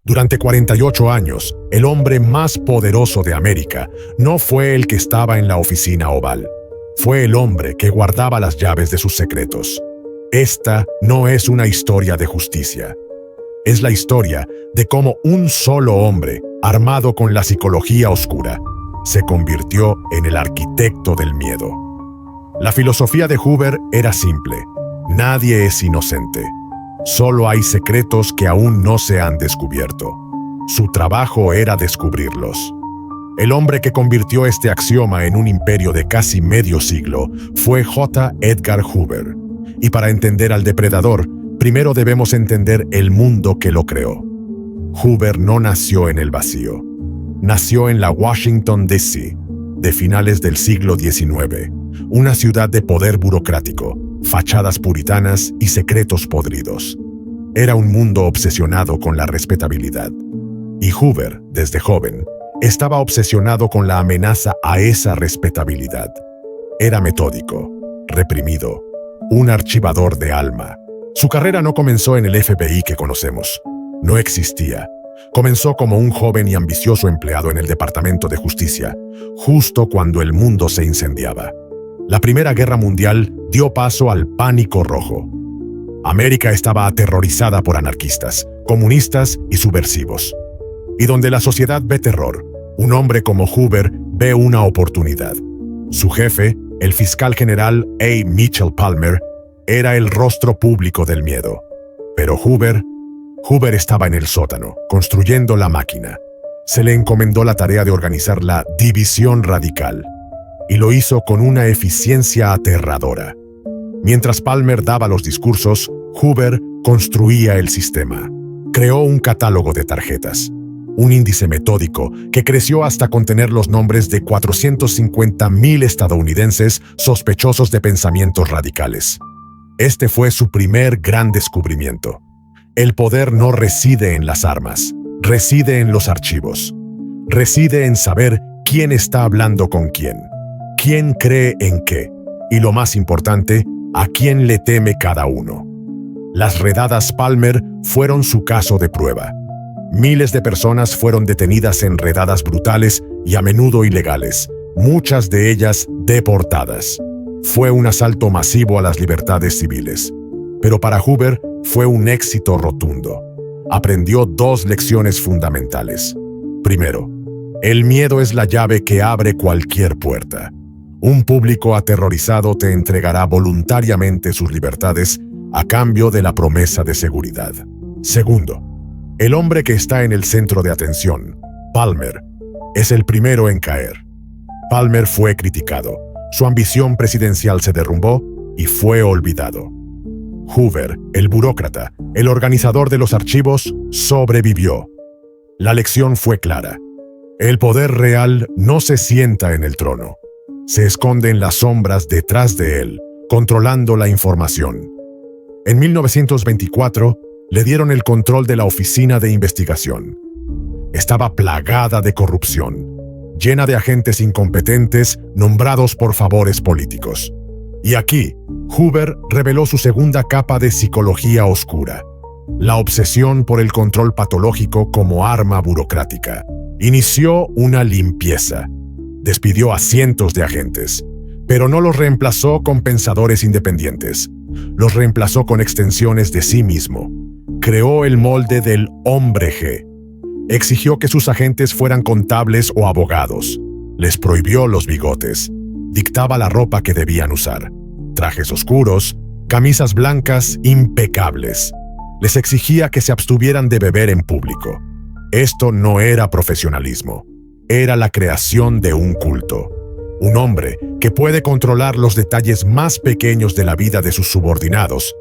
Durante 48 años, el hombre más poderoso de América no fue el que estaba en la oficina oval. Fue el hombre que guardaba las llaves de sus secretos. Esta no es una historia de justicia. Es la historia de cómo un solo hombre, armado con la psicología oscura, se convirtió en el arquitecto del miedo. La filosofía de Hoover era simple: nadie es inocente. Solo hay secretos que aún no se han descubierto. Su trabajo era descubrirlos. El hombre que convirtió este axioma en un imperio de casi medio siglo fue J. Edgar Hoover. Y para entender al depredador, primero debemos entender el mundo que lo creó. Hoover no nació en el vacío. Nació en la Washington, D.C., de finales del siglo XIX, una ciudad de poder burocrático, fachadas puritanas y secretos podridos. Era un mundo obsesionado con la respetabilidad. Y Hoover, desde joven, estaba obsesionado con la amenaza a esa respetabilidad. Era metódico, reprimido, un archivador de alma. Su carrera no comenzó en el FBI que conocemos. No existía. Comenzó como un joven y ambicioso empleado en el Departamento de Justicia, justo cuando el mundo se incendiaba. La Primera Guerra Mundial dio paso al pánico rojo. América estaba aterrorizada por anarquistas, comunistas y subversivos. Y donde la sociedad ve terror, un hombre como Hoover ve una oportunidad. Su jefe, el fiscal general A. Mitchell Palmer, era el rostro público del miedo. Pero Hoover estaba en el sótano, construyendo la máquina. Se le encomendó la tarea de organizar la división radical. Y lo hizo con una eficiencia aterradora. Mientras Palmer daba los discursos, Hoover construía el sistema. Creó un catálogo de tarjetas, un índice metódico que creció hasta contener los nombres de 450,000 estadounidenses sospechosos de pensamientos radicales. Este fue su primer gran descubrimiento. El poder no reside en las armas, reside en los archivos. Reside en saber quién está hablando con quién cree en qué, y lo más importante, a quién le teme cada uno. Las redadas Palmer fueron su caso de prueba. Miles de personas fueron detenidas en redadas brutales y a menudo ilegales, muchas de ellas deportadas. Fue un asalto masivo a las libertades civiles. Pero para Hoover fue un éxito rotundo. Aprendió 2 lecciones fundamentales. Primero, el miedo es la llave que abre cualquier puerta. Un público aterrorizado te entregará voluntariamente sus libertades a cambio de la promesa de seguridad. Segundo, el hombre que está en el centro de atención, Palmer, es el primero en caer. Palmer fue criticado, su ambición presidencial se derrumbó y fue olvidado. Hoover, el burócrata, el organizador de los archivos, sobrevivió. La lección fue clara. El poder real no se sienta en el trono. Se esconde en las sombras detrás de él, controlando la información. En 1924, le dieron el control de la Oficina de Investigación. Estaba plagada de corrupción, llena de agentes incompetentes nombrados por favores políticos. Y aquí, Hoover reveló su segunda capa de psicología oscura, la obsesión por el control patológico como arma burocrática. Inició una limpieza. Despidió a cientos de agentes, pero no los reemplazó con pensadores independientes. Los reemplazó con extensiones de sí mismo. Creó el molde del hombre G. Exigió que sus agentes fueran contables o abogados. Les prohibió los bigotes. Dictaba la ropa que debían usar. Trajes oscuros, camisas blancas impecables. Les exigía que se abstuvieran de beber en público. Esto no era profesionalismo. Era la creación de un culto. Un hombre que puede controlar los detalles más pequeños de la vida de sus subordinados.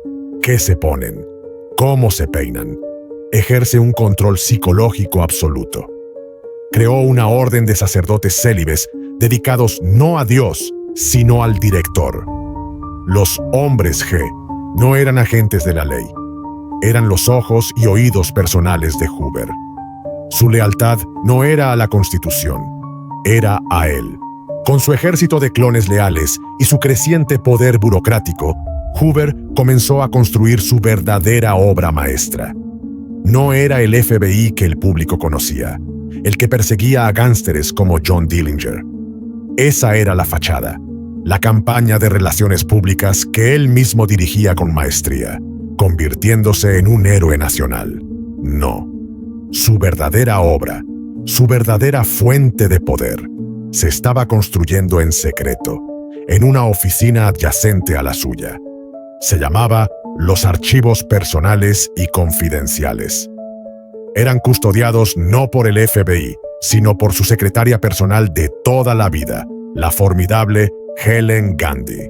¿Qué se ponen? ¿Cómo se peinan? Ejerce un control psicológico absoluto. Creó una orden de sacerdotes célibes dedicados no a Dios, sino al director. Los hombres G no eran agentes de la ley. Eran los ojos y oídos personales de Hoover. Su lealtad no era a la Constitución, era a él. Con su ejército de clones leales y su creciente poder burocrático, Hoover comenzó a construir su verdadera obra maestra. no era el FBI que el público conocía, el que perseguía a gánsteres como John Dillinger. Esa era la fachada, la campaña de relaciones públicas que él mismo dirigía con maestría, convirtiéndose en un héroe nacional. No, su verdadera obra, su verdadera fuente de poder, se estaba construyendo en secreto, en una oficina adyacente a la suya. Se llamaba los archivos personales y confidenciales. Eran custodiados no por el FBI, sino por su secretaria personal de toda la vida, la formidable Helen Gandy.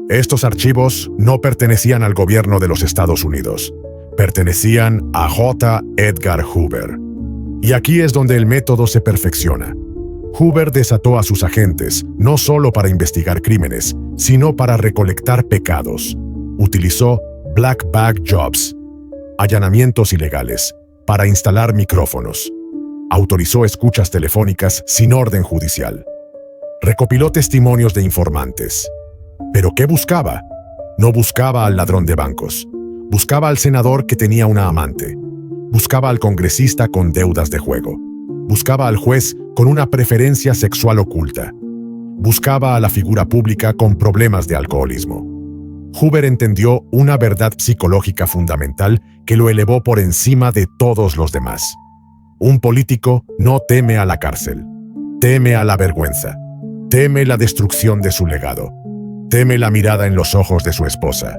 Estos archivos no pertenecían al gobierno de los Estados Unidos, pertenecían a J. Edgar Hoover. Y aquí es donde el método se perfecciona. Hoover desató a sus agentes no solo para investigar crímenes, sino para recolectar pecados. Utilizó black bag jobs, allanamientos ilegales, para instalar micrófonos. Autorizó escuchas telefónicas sin orden judicial. Recopiló testimonios de informantes. ¿Pero qué buscaba? No buscaba al ladrón de bancos. Buscaba al senador que tenía una amante. Buscaba al congresista con deudas de juego. Buscaba al juez con una preferencia sexual oculta. Buscaba a la figura pública con problemas de alcoholismo. Hoover entendió una verdad psicológica fundamental que lo elevó por encima de todos los demás. Un político no teme a la cárcel, teme a la vergüenza, teme la destrucción de su legado, teme la mirada en los ojos de su esposa,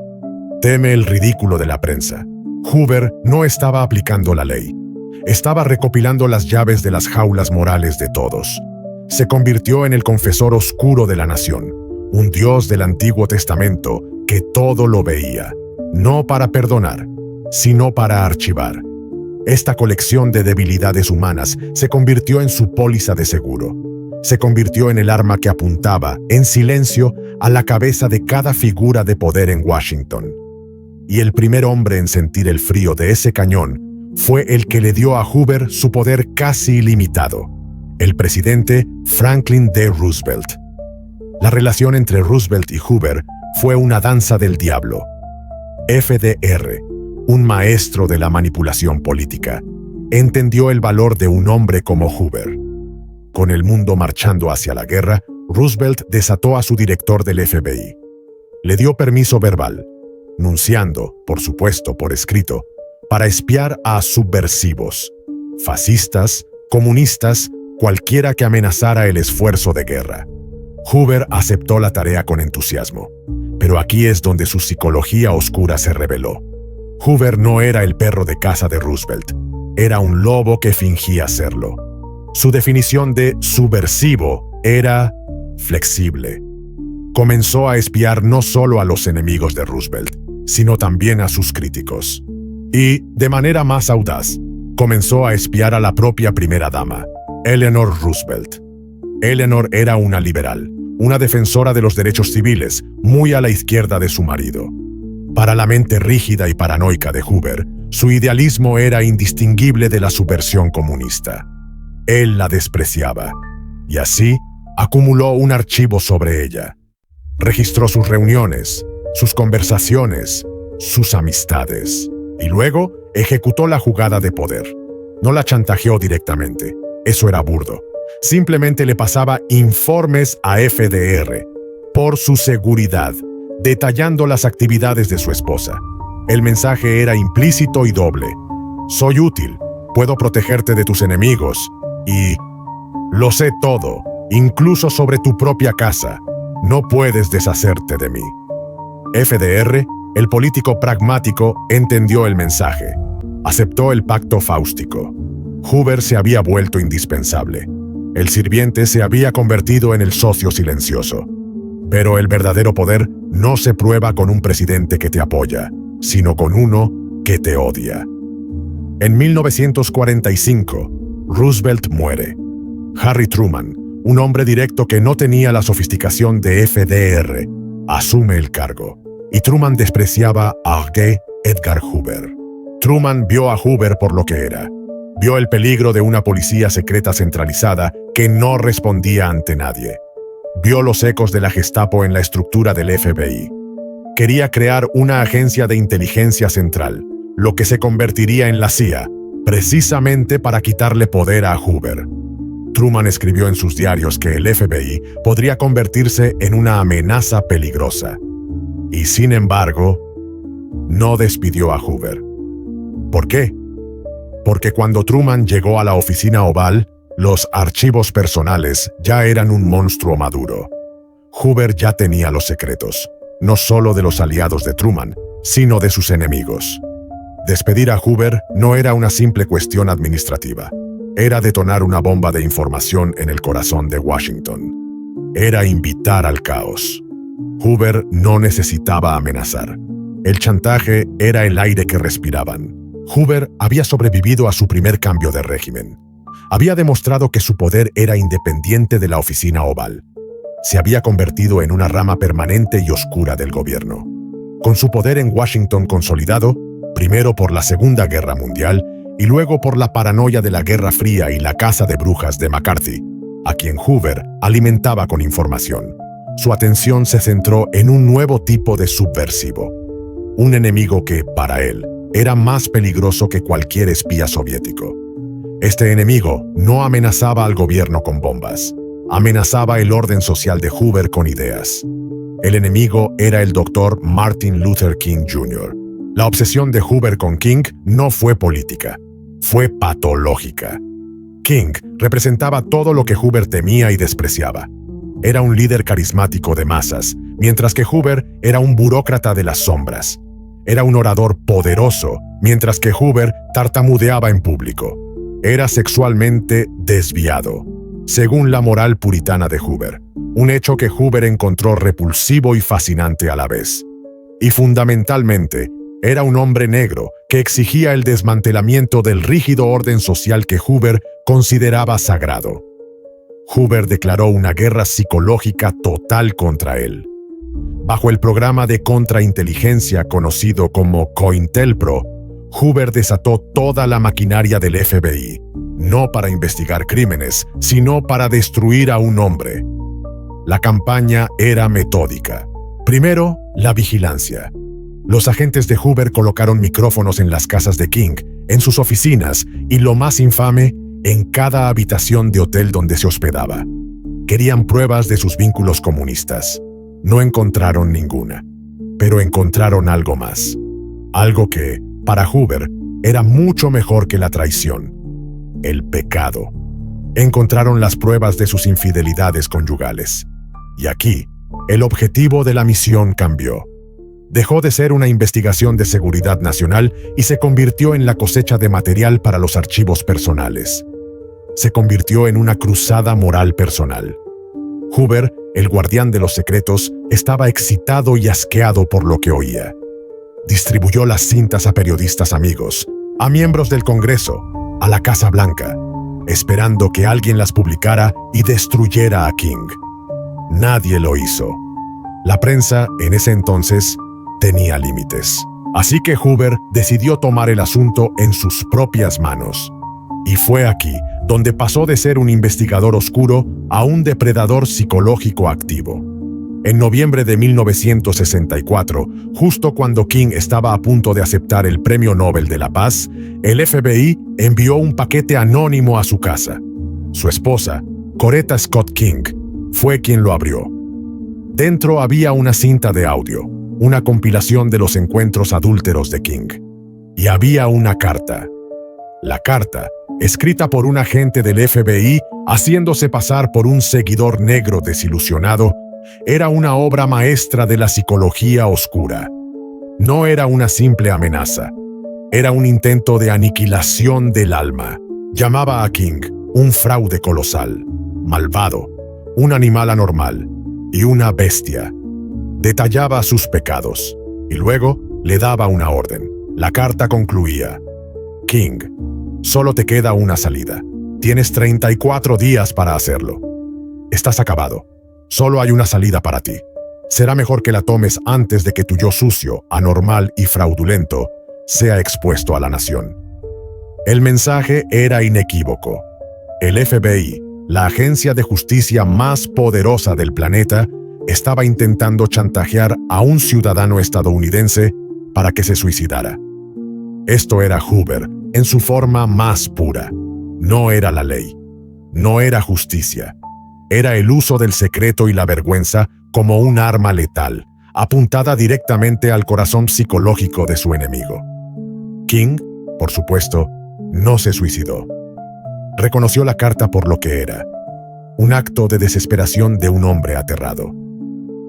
teme el ridículo de la prensa. Hoover no estaba aplicando la ley, estaba recopilando las llaves de las jaulas morales de todos. Se convirtió en el confesor oscuro de la nación, un Dios del Antiguo Testamento que todo lo veía, no para perdonar, sino para archivar. Esta colección de debilidades humanas se convirtió en su póliza de seguro. Se convirtió en el arma que apuntaba, en silencio, a la cabeza de cada figura de poder en Washington. Y el primer hombre en sentir el frío de ese cañón fue el que le dio a Hoover su poder casi ilimitado, el presidente Franklin D. Roosevelt. La relación entre Roosevelt y Hoover fue una danza del diablo. FDR, un maestro de la manipulación política, entendió el valor de un hombre como Hoover. Con el mundo marchando hacia la guerra, Roosevelt desató a su director del FBI. Le dio permiso verbal, nunciando, por supuesto por escrito, para espiar a subversivos, fascistas, comunistas, cualquiera que amenazara el esfuerzo de guerra. Hoover aceptó la tarea con entusiasmo, pero aquí es donde su psicología oscura se reveló. Hoover no era el perro de caza de Roosevelt, era un lobo que fingía serlo. Su definición de subversivo era flexible. Comenzó a espiar no solo a los enemigos de Roosevelt, sino también a sus críticos. Y, de manera más audaz, comenzó a espiar a la propia primera dama, Eleanor Roosevelt. Eleanor era una liberal, una defensora de los derechos civiles, muy a la izquierda de su marido. Para la mente rígida y paranoica de Hoover, su idealismo era indistinguible de la subversión comunista. Él la despreciaba, y así acumuló un archivo sobre ella. Registró sus reuniones, sus conversaciones, sus amistades, y luego ejecutó la jugada de poder. No la chantajeó directamente, eso era burdo. Simplemente le pasaba informes a FDR, por su seguridad, detallando las actividades de su esposa. El mensaje era implícito y doble. Soy útil, puedo protegerte de tus enemigos, y lo sé todo, incluso sobre tu propia casa. No puedes deshacerte de mí. FDR, el político pragmático, entendió el mensaje. Aceptó el pacto fáustico. Hoover se había vuelto indispensable. El sirviente se había convertido en el socio silencioso. Pero el verdadero poder no se prueba con un presidente que te apoya, sino con uno que te odia. En 1945, Roosevelt muere. Harry Truman, un hombre directo que no tenía la sofisticación de FDR, asume el cargo. Y Truman despreciaba a J. Edgar Hoover. Truman vio a Hoover por lo que era. Vio el peligro de una policía secreta centralizada que no respondía ante nadie. Vio los ecos de la Gestapo en la estructura del FBI. Quería crear una agencia de inteligencia central, lo que se convertiría en la CIA, precisamente para quitarle poder a Hoover. Truman escribió en sus diarios que el FBI podría convertirse en una amenaza peligrosa. Y sin embargo, no despidió a Hoover. ¿Por qué? Porque cuando Truman llegó a la oficina oval, los archivos personales ya eran un monstruo maduro. Hoover ya tenía los secretos, no solo de los aliados de Truman, sino de sus enemigos. Despedir a Hoover no era una simple cuestión administrativa. Era detonar una bomba de información en el corazón de Washington. Era invitar al caos. Hoover no necesitaba amenazar. El chantaje era el aire que respiraban. Hoover había sobrevivido a su primer cambio de régimen. Había demostrado que su poder era independiente de la oficina oval. Se había convertido en una rama permanente y oscura del gobierno. Con su poder en Washington consolidado, primero por la Segunda Guerra Mundial y luego por la paranoia de la Guerra Fría y la caza de brujas de McCarthy, a quien Hoover alimentaba con información, su atención se centró en un nuevo tipo de subversivo. Un enemigo que, para él, era más peligroso que cualquier espía soviético. Este enemigo no amenazaba al gobierno con bombas, amenazaba el orden social de Hoover con ideas. El enemigo era el Dr. Martin Luther King Jr. La obsesión de Hoover con King no fue política, fue patológica. King representaba todo lo que Hoover temía y despreciaba. Era un líder carismático de masas, mientras que Hoover era un burócrata de las sombras. Era un orador poderoso, mientras que Hoover tartamudeaba en público. Era sexualmente desviado, según la moral puritana de Hoover, un hecho que Hoover encontró repulsivo y fascinante a la vez. Y fundamentalmente, era un hombre negro que exigía el desmantelamiento del rígido orden social que Hoover consideraba sagrado. Hoover declaró una guerra psicológica total contra él. Bajo el programa de contrainteligencia conocido como COINTELPRO, Hoover desató toda la maquinaria del FBI, no para investigar crímenes, sino para destruir a un hombre. La campaña era metódica. Primero, la vigilancia. Los agentes de Hoover colocaron micrófonos en las casas de King, en sus oficinas y, lo más infame, en cada habitación de hotel donde se hospedaba. Querían pruebas de sus vínculos comunistas. No encontraron ninguna, pero encontraron algo más. Algo que, para Hoover, era mucho mejor que la traición: el pecado. Encontraron las pruebas de sus infidelidades conyugales. Y aquí, el objetivo de la misión cambió. Dejó de ser una investigación de seguridad nacional y se convirtió en la cosecha de material para los archivos personales. Se convirtió en una cruzada moral personal. Hoover, el guardián de los secretos, estaba excitado y asqueado por lo que oía. Distribuyó las cintas a periodistas amigos, a miembros del Congreso, a la Casa Blanca, esperando que alguien las publicara y destruyera a King. Nadie lo hizo. La prensa, en ese entonces, tenía límites. Así que Hoover decidió tomar el asunto en sus propias manos. Y fue aquí donde pasó de ser un investigador oscuro a un depredador psicológico activo. En noviembre de 1964, justo cuando King estaba a punto de aceptar el Premio Nobel de la Paz, el FBI envió un paquete anónimo a su casa. Su esposa, Coretta Scott King, fue quien lo abrió. Dentro había una cinta de audio, una compilación de los encuentros adúlteros de King. Y había una carta. La carta, escrita por un agente del FBI haciéndose pasar por un seguidor negro desilusionado, era una obra maestra de la psicología oscura. No era una simple amenaza. Era un intento de aniquilación del alma. Llamaba a King un fraude colosal, malvado, un animal anormal y una bestia. Detallaba sus pecados y luego le daba una orden. La carta concluía: King, solo te queda una salida. Tienes 34 días para hacerlo. Estás acabado. Solo hay una salida para ti. Será mejor que la tomes antes de que tu yo sucio, anormal y fraudulento sea expuesto a la nación. El mensaje era inequívoco. El FBI, la agencia de justicia más poderosa del planeta, estaba intentando chantajear a un ciudadano estadounidense para que se suicidara. Esto era Hoover en su forma más pura. No era la ley, no era justicia. Era el uso del secreto y la vergüenza como un arma letal, apuntada directamente al corazón psicológico de su enemigo. King, por supuesto, no se suicidó. Reconoció la carta por lo que era, un acto de desesperación de un hombre aterrado.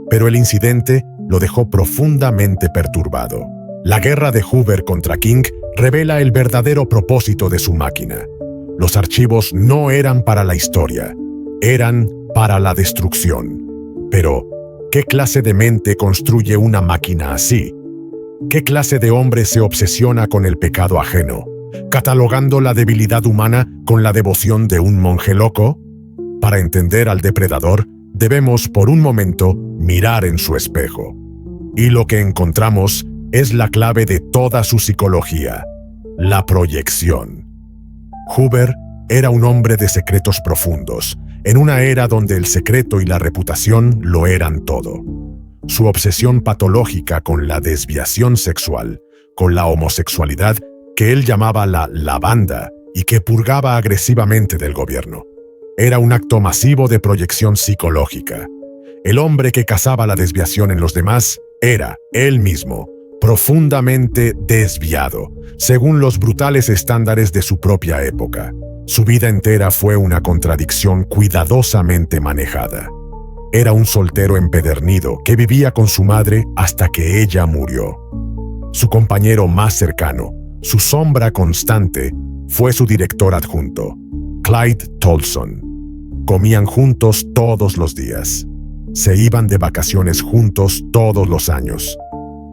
Pero el incidente lo dejó profundamente perturbado. La guerra de Hoover contra King revela el verdadero propósito de su máquina. Los archivos no eran para la historia, eran para la destrucción. Pero, ¿qué clase de mente construye una máquina así? ¿Qué clase de hombre se obsesiona con el pecado ajeno, catalogando la debilidad humana con la devoción de un monje loco? Para entender al depredador, debemos por un momento mirar en su espejo. Y lo que encontramos es la clave de toda su psicología: la proyección. Hoover era un hombre de secretos profundos, en una era donde el secreto y la reputación lo eran todo. Su obsesión patológica con la desviación sexual, con la homosexualidad que él llamaba la lavanda y que purgaba agresivamente del gobierno. Era un acto masivo de proyección psicológica. El hombre que cazaba la desviación en los demás era, él mismo, profundamente desviado, según los brutales estándares de su propia época. Su vida entera fue una contradicción cuidadosamente manejada. Era un soltero empedernido que vivía con su madre hasta que ella murió. Su compañero más cercano, su sombra constante, fue su director adjunto, Clyde Tolson. Comían juntos todos los días. Se iban de vacaciones juntos todos los años.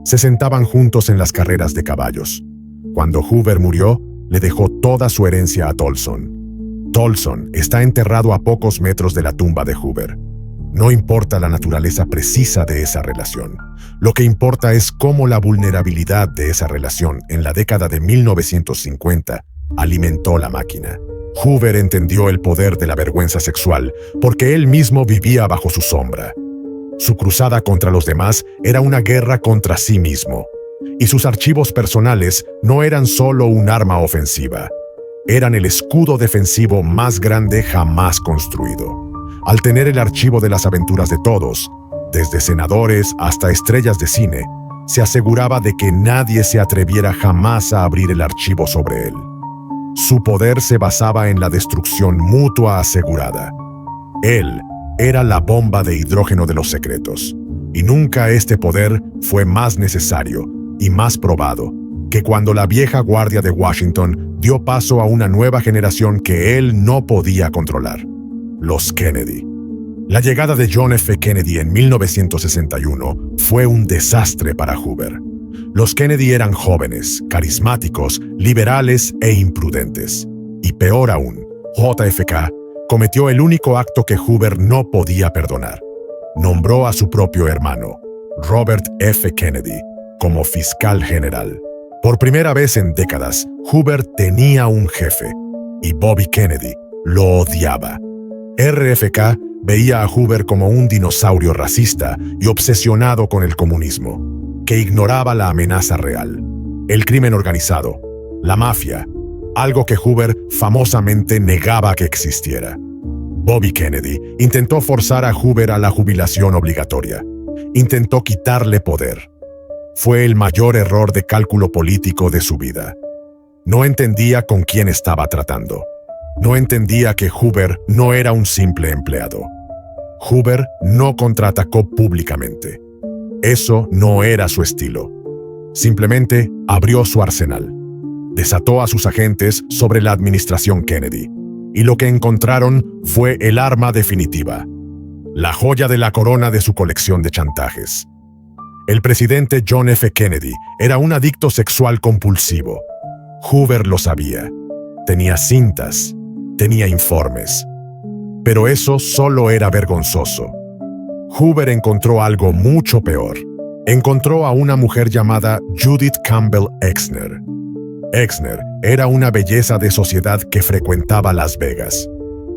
Se sentaban juntos en las carreras de caballos. Cuando Hoover murió, le dejó toda su herencia a Tolson. Tolson está enterrado a pocos metros de la tumba de Hoover. No importa la naturaleza precisa de esa relación. Lo que importa es cómo la vulnerabilidad de esa relación en la década de 1950 alimentó la máquina. Hoover entendió el poder de la vergüenza sexual porque él mismo vivía bajo su sombra. Su cruzada contra los demás era una guerra contra sí mismo. Y sus archivos personales no eran solo un arma ofensiva. Eran el escudo defensivo más grande jamás construido. Al tener el archivo de las aventuras de todos, desde senadores hasta estrellas de cine, se aseguraba de que nadie se atreviera jamás a abrir el archivo sobre él. Su poder se basaba en la destrucción mutua asegurada. Él era la bomba de hidrógeno de los secretos, y nunca este poder fue más necesario y más probado que cuando la vieja guardia de Washington dio paso a una nueva generación que él no podía controlar: los Kennedy. La llegada de John F. Kennedy en 1961 fue un desastre para Hoover. Los Kennedy eran jóvenes, carismáticos, liberales e imprudentes. Y peor aún, JFK cometió el único acto que Hoover no podía perdonar. Nombró a su propio hermano, Robert F. Kennedy, como fiscal general. Por primera vez en décadas, Hoover tenía un jefe, y Bobby Kennedy lo odiaba. RFK veía a Hoover como un dinosaurio racista y obsesionado con el comunismo, que ignoraba la amenaza real, el crimen organizado, la mafia, algo que Hoover famosamente negaba que existiera. Bobby Kennedy intentó forzar a Hoover a la jubilación obligatoria. Intentó quitarle poder. Fue el mayor error de cálculo político de su vida. No entendía con quién estaba tratando. No entendía que Hoover no era un simple empleado. Hoover no contraatacó públicamente. Eso no era su estilo. Simplemente abrió su arsenal. Desató a sus agentes sobre la administración Kennedy. Y lo que encontraron fue el arma definitiva. La joya de la corona de su colección de chantajes. El presidente John F. Kennedy era un adicto sexual compulsivo. Hoover lo sabía. Tenía cintas. Tenía informes. Pero eso solo era vergonzoso. Hoover encontró algo mucho peor. Encontró a una mujer llamada Judith Campbell Exner. Exner era una belleza de sociedad que frecuentaba Las Vegas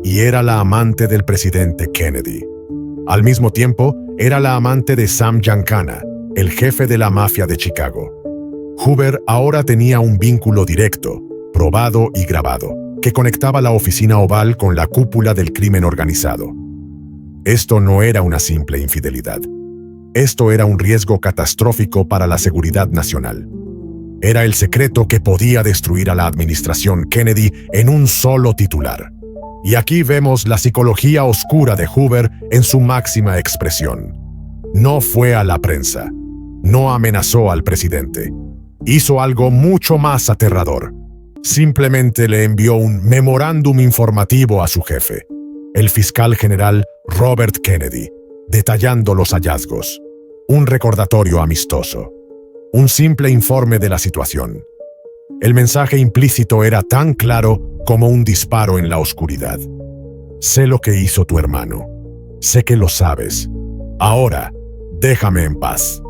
y era la amante del presidente Kennedy. Al mismo tiempo, era la amante de Sam Giancana, el jefe de la mafia de Chicago. Hoover ahora tenía un vínculo directo, probado y grabado, que conectaba la oficina oval con la cúpula del crimen organizado. Esto no era una simple infidelidad. Esto era un riesgo catastrófico para la seguridad nacional. Era el secreto que podía destruir a la administración Kennedy en un solo titular. Y aquí vemos la psicología oscura de Hoover en su máxima expresión. No fue a la prensa. No amenazó al presidente. Hizo algo mucho más aterrador. Simplemente le envió un memorándum informativo a su jefe, el fiscal general Robert Kennedy, detallando los hallazgos. Un recordatorio amistoso. Un simple informe de la situación. El mensaje implícito era tan claro como un disparo en la oscuridad. Sé lo que hizo tu hermano. Sé que lo sabes. Ahora, déjame en paz.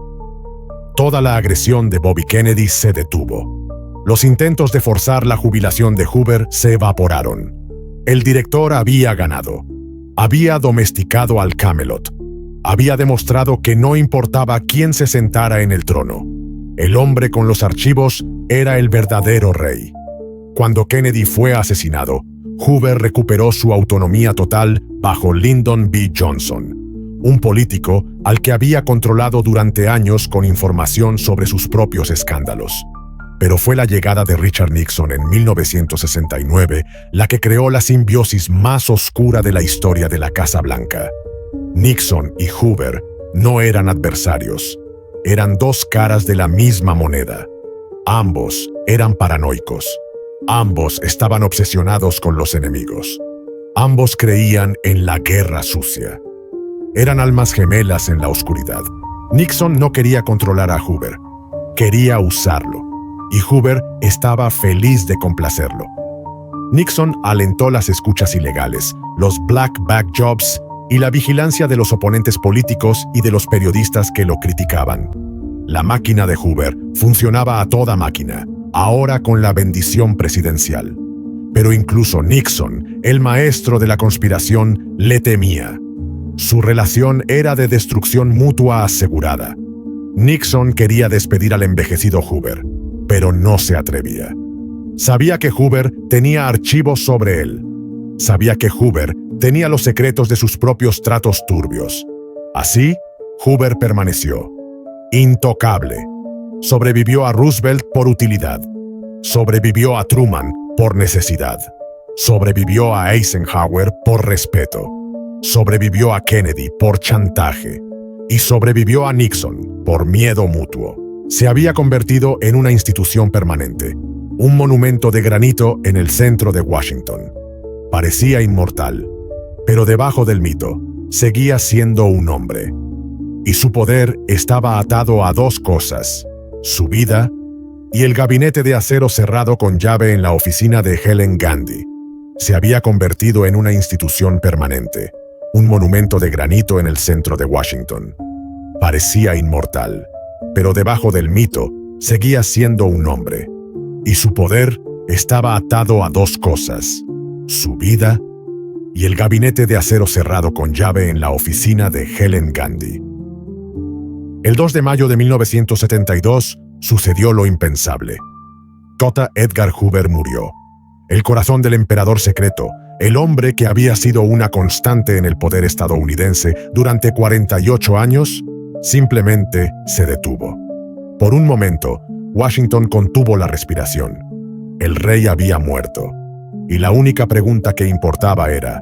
Toda la agresión de Bobby Kennedy se detuvo. Los intentos de forzar la jubilación de Hoover se evaporaron. El director había ganado. Había domesticado al Camelot. Había demostrado que no importaba quién se sentara en el trono. El hombre con los archivos era el verdadero rey. Cuando Kennedy fue asesinado, Hoover recuperó su autonomía total bajo Lyndon B. Johnson, un político al que había controlado durante años con información sobre sus propios escándalos. Pero fue la llegada de Richard Nixon en 1969 la que creó la simbiosis más oscura de la historia de la Casa Blanca. Nixon y Hoover no eran adversarios, eran dos caras de la misma moneda. Ambos eran paranoicos. Ambos estaban obsesionados con los enemigos. Ambos creían en la guerra sucia. Eran almas gemelas en la oscuridad. Nixon no quería controlar a Hoover. Quería usarlo. Y Hoover estaba feliz de complacerlo. Nixon alentó las escuchas ilegales, los black bag jobs y la vigilancia de los oponentes políticos y de los periodistas que lo criticaban. La máquina de Hoover funcionaba a toda máquina, ahora con la bendición presidencial. Pero incluso Nixon, el maestro de la conspiración, le temía. Su relación era de destrucción mutua asegurada. Nixon quería despedir al envejecido Hoover, pero no se atrevía. Sabía que Hoover tenía archivos sobre él. Sabía que Hoover tenía los secretos de sus propios tratos turbios. Así, Hoover permaneció intocable. Sobrevivió a Roosevelt por utilidad. Sobrevivió a Truman por necesidad. Sobrevivió a Eisenhower por respeto. Sobrevivió a Kennedy por chantaje. Y sobrevivió a Nixon por miedo mutuo. Se había convertido en una institución permanente, un monumento de granito en el centro de Washington. Parecía inmortal, pero debajo del mito seguía siendo un hombre. Y su poder estaba atado a dos cosas: su vida y el gabinete de acero cerrado con llave en la oficina de Helen Gandhi. Se había convertido en una institución permanente, un monumento de granito en el centro de Washington. Parecía inmortal, pero debajo del mito seguía siendo un hombre. Y su poder estaba atado a dos cosas: su vida y el gabinete de acero cerrado con llave en la oficina de Helen Gandhi. El 2 de mayo de 1972 sucedió lo impensable. J. Edgar Hoover murió. El corazón del emperador secreto, el hombre que había sido una constante en el poder estadounidense durante 48 años, simplemente se detuvo. Por un momento, Washington contuvo la respiración. El rey había muerto. Y la única pregunta que importaba era: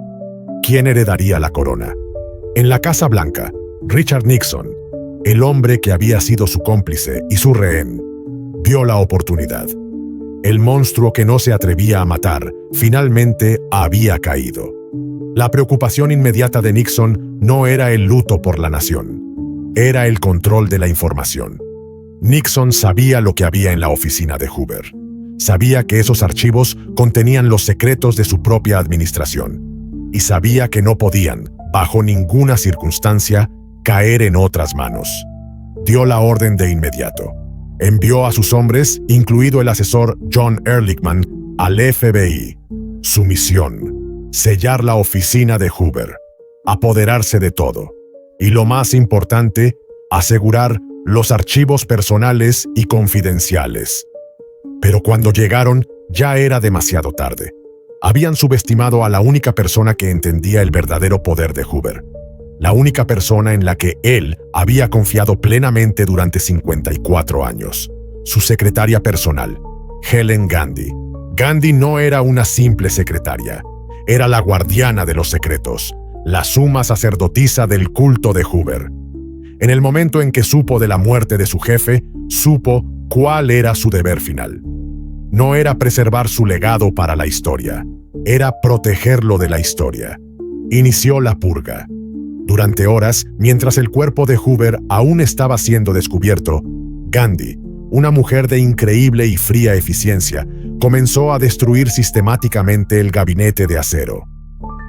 ¿quién heredaría la corona? En la Casa Blanca, Richard Nixon, el hombre que había sido su cómplice y su rehén, vio la oportunidad. El monstruo que no se atrevía a matar finalmente había caído. La preocupación inmediata de Nixon no era el luto por la nación, era el control de la información. Nixon sabía lo que había en la oficina de Hoover. Sabía que esos archivos contenían los secretos de su propia administración. Y sabía que no podían, bajo ninguna circunstancia, caer en otras manos. Dio la orden de inmediato. Envió a sus hombres, incluido el asesor John Ehrlichman, al FBI. Su misión: sellar la oficina de Hoover, apoderarse de todo. Y lo más importante, asegurar los archivos personales y confidenciales. Pero cuando llegaron, ya era demasiado tarde. Habían subestimado a la única persona que entendía el verdadero poder de Hoover. La única persona en la que él había confiado plenamente durante 54 años. Su secretaria personal, Helen Gandy. Gandy no era una simple secretaria. Era la guardiana de los secretos, la suma sacerdotisa del culto de Hoover. En el momento en que supo de la muerte de su jefe, supo cuál era su deber final. No era preservar su legado para la historia, era protegerlo de la historia. Inició la purga. Durante horas, mientras el cuerpo de Hoover aún estaba siendo descubierto, Gandy, una mujer de increíble y fría eficiencia, comenzó a destruir sistemáticamente el gabinete de acero.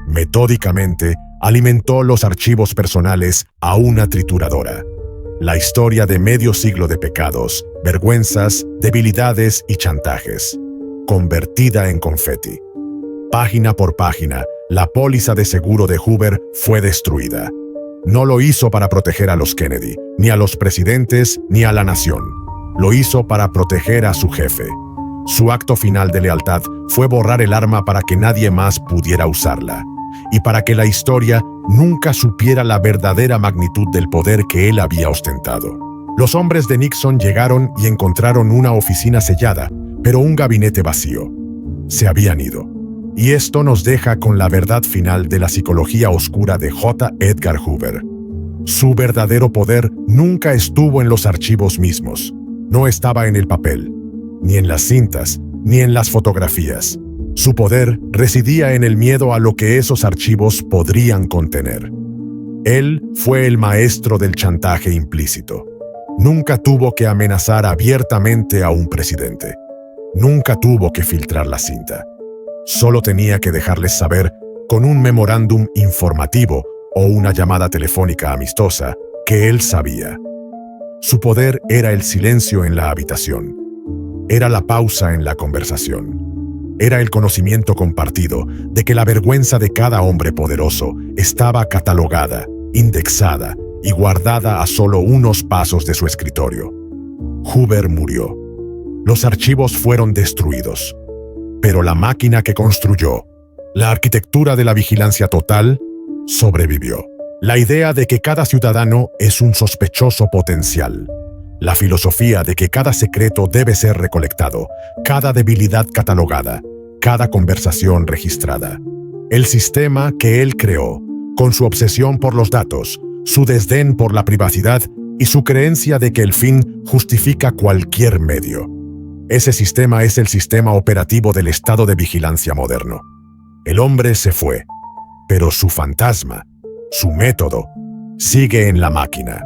Metódicamente, alimentó los archivos personales a una trituradora. La historia de medio siglo de pecados, vergüenzas, debilidades y chantajes, convertida en confeti. Página por página, la póliza de seguro de Hoover fue destruida. No lo hizo para proteger a los Kennedy, ni a los presidentes, ni a la nación. Lo hizo para proteger a su jefe. Su acto final de lealtad fue borrar el arma para que nadie más pudiera usarla, y para que la historia nunca supiera la verdadera magnitud del poder que él había ostentado. Los hombres de Nixon llegaron y encontraron una oficina sellada, pero un gabinete vacío. Se habían ido. Y esto nos deja con la verdad final de la psicología oscura de J. Edgar Hoover. Su verdadero poder nunca estuvo en los archivos mismos. No estaba en el papel, ni en las cintas, ni en las fotografías. Su poder residía en el miedo a lo que esos archivos podrían contener. Él fue el maestro del chantaje implícito. Nunca tuvo que amenazar abiertamente a un presidente. Nunca tuvo que filtrar la cinta. Solo tenía que dejarles saber, con un memorándum informativo o una llamada telefónica amistosa, que él sabía. Su poder era el silencio en la habitación. Era la pausa en la conversación. Era el conocimiento compartido de que la vergüenza de cada hombre poderoso estaba catalogada, indexada y guardada a solo unos pasos de su escritorio. Hoover murió. Los archivos fueron destruidos. Pero la máquina que construyó, la arquitectura de la vigilancia total, sobrevivió. La idea de que cada ciudadano es un sospechoso potencial. La filosofía de que cada secreto debe ser recolectado, cada debilidad catalogada, cada conversación registrada. El sistema que él creó, con su obsesión por los datos, su desdén por la privacidad y su creencia de que el fin justifica cualquier medio. Ese sistema es el sistema operativo del estado de vigilancia moderno. El hombre se fue, pero su fantasma, su método, sigue en la máquina.